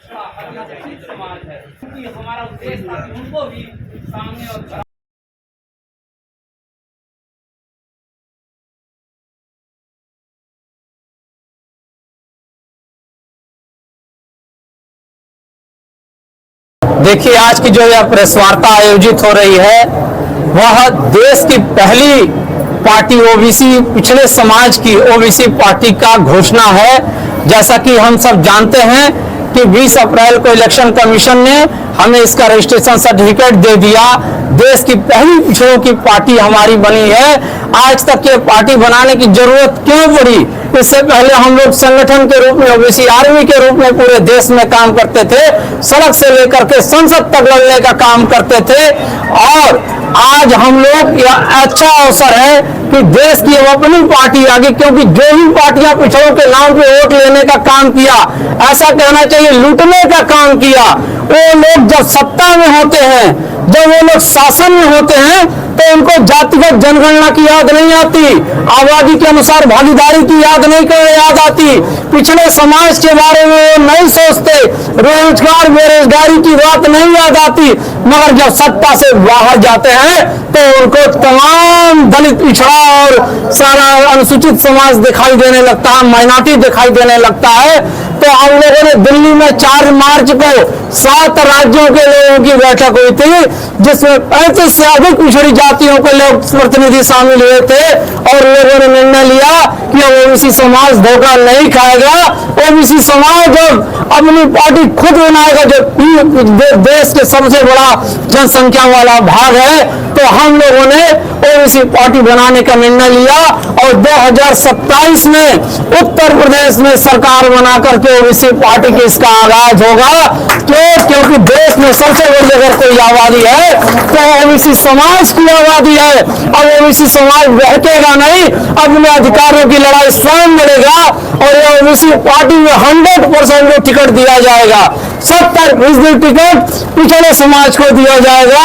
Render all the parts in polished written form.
समाज है, क्योंकि हमारा उद्देश्य था कि उनको भी सामने और देखिए, आज की जो यह प्रेस वार्ता आयोजित हो रही है वह देश की पहली पार्टी ओबीसी पिछड़े समाज की ओबीसी पार्टी का घोषणा है। जैसा कि हम सब जानते हैं कि 20 अप्रैल को इलेक्शन कमीशन ने हमें इसका रजिस्ट्रेशन सर्टिफिकेट दे दिया। देश की पहली पिछड़ों की पार्टी हमारी बनी है। आज तक ये पार्टी बनाने की जरूरत क्यों पड़ी? इससे पहले हम लोग संगठन के रूप में ओबीसी आर्मी के रूप में पूरे देश में काम करते थे, सड़क से लेकर के संसद तक लड़ने का काम करते थे। और आज हम लोग यह अच्छा अवसर है कि देश की अपनी पार्टी आगे, क्योंकि जो भी पार्टियां पिछड़ों के नाम पे वोट लेने का काम किया, ऐसा कहना चाहिए लूटने का काम किया, वो लोग जब सत्ता में होते हैं, जब वो लोग शासन में होते हैं, तो उनको जातिगत जनगणना की याद नहीं आती, आबादी के अनुसार भागीदारी की याद आती, पिछले समाज के बारे में वो नहीं सोचते, रोजगार बेरोजगारी की बात नहीं याद आती। मगर जब सत्ता से बाहर जाते हैं तो उनको तमाम दलित पिछड़ा और सारा अनुसूचित समाज दिखाई देने लगता है, माइनॉरिटी दिखाई देने लगता है। तो हम लोगों ने दिल्ली में 4 मार्च को 7 राज्यों के लोगों की बैठक हुई थी, जिसमें 35 से अधिक पिछड़ी जातियों के लोग प्रतिनिधि शामिल हुए थे। और लोगों ने निर्णय लिया कि ओबीसी समाज धोखा नहीं खाएगा, ओबीसी समाज अब अपनी पार्टी खुद बनाएगा, जो देश के सबसे बड़ा जनसंख्या वाला भाग है। तो हम लोगों ने ओबीसी पार्टी बनाने का निर्णय लिया और 2027 में उत्तर प्रदेश में सरकार बना करके ओबीसी पार्टी की इसका आगाज होगा। क्योंकि देश में सबसे बड़ी अगर कोई आबादी है तो ओबीसी समाज की आबादी है। अब ओबीसी समाज बहकेगा नहीं, अपने अधिकारों की लड़ाई स्वयं लड़ेगा और ये ओबीसी पार्टी में 100% को टिकट दिया जाएगा। 70% टिकट पिछड़े समाज को दिया जाएगा,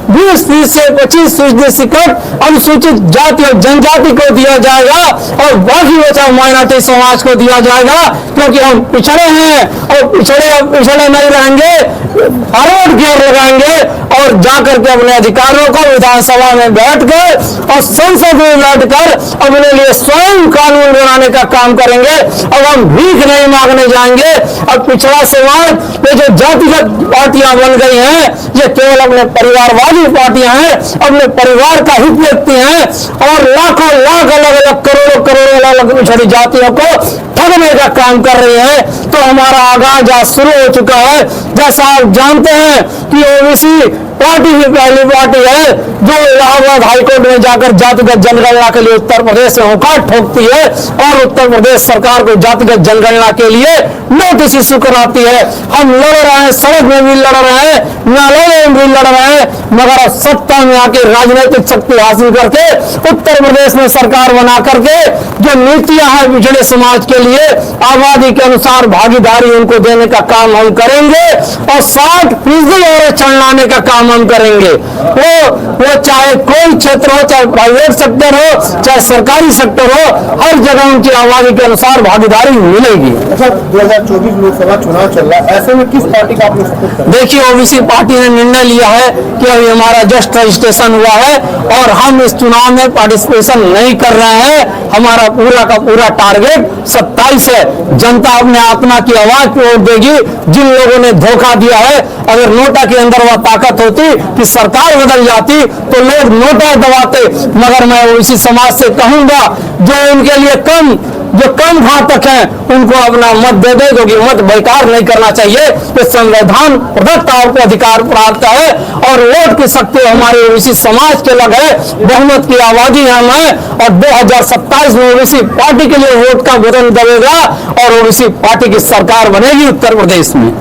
20% से 25% टिकट अनुसूचित जाति और जनजाति को दिया जाएगा और बाकी बचा माइनॉरिटी समाज को दिया जाएगा। क्योंकि हम पिछड़े हैं और पिछड़े नहीं रहेंगे, फॉरवर्ड की ओर लगाएंगे और जाकर के अपने अधिकारों को विधानसभा में बैठकर और संसद में बैठकर अपने लिए स्वयं कानून बनाने का काम करेंगे। अब हम भीख नहीं मांगने जाएंगे। अब पिछड़ा समाज ये जो जातिगत पार्टियां बन गई हैं, ये केवल अपने परिवारवादी पार्टियां हैं, अपने परिवार का हित देखती हैं और लाखों लाख अलग अलग करोड़ों अलग पिछड़ी जातियों को ठगने का काम कर रही है। तो हमारा आगाज आज शुरू हो चुका है। जैसा आप जानते हैं कि ओबीसी पार्टी ही पहली पार्टी है जो इलाहाबाद हाईकोर्ट में जाकर जातिगत जनगणना के लिए उत्तर प्रदेश में हुकार ठोकती है और उत्तर प्रदेश सरकार को जातिगत जनगणना के लिए नोटिस इश्यू कराती है। हम लड़ रहे हैं, सड़क में भी लड़ रहे हैं, न्यायालय में भी लड़ रहे हैं, मगर सत्ता में आके राजनीतिक शक्ति हासिल करके उत्तर प्रदेश में सरकार बना करके जो नीतियां हैं पिछड़े समाज के लिए आबादी के अनुसार भागीदारी उनको देने का काम हम करेंगे और 60% आरक्षण लाने का काम हम करेंगे। वो चाहे कोई क्षेत्र हो, चाहे प्राइवेट सेक्टर हो, चाहे सरकारी सेक्टर हो, हर जगह उनकी आबादी के अनुसार भागीदारी मिलेगी। अच्छा, 2024 लोकसभा चुनाव चल रहा है, ऐसे में किस पार्टी का आप लोग सपोर्ट करें? देखिए, ओबीसी पार्टी ने निर्णय लिया है कि अभी हमारा जस्ट रजिस्ट्रेशन हुआ है और हम इस चुनाव में पार्टिसिपेशन नहीं कर रहे हैं। हमारा पूरा का पूरा टारगेट 27 है। जनता अपने आत्मा की आवाज पे वोट देगी। जिन लोगों ने धोखा दिया है, अगर नोटा के अंदर वह ताकत होती कि सरकार बदल जाती तो लोग नोटा दबाते। मगर मैं ओबीसी समाज से कहूंगा जो उनके लिए जो कम घातक हैं उनको अपना मत दे दे, क्योंकि मत बेकार नहीं करना चाहिए। तो संविधान प्रदत्त आपको अधिकार प्राप्त है और वोट की शक्ति हमारे ओबीसी समाज के लग है। बहुमत की आबादी हम है और 2027 में ओबीसी पार्टी के लिए वोट का बटन दबेगा और ओबीसी पार्टी की सरकार बनेगी उत्तर प्रदेश में।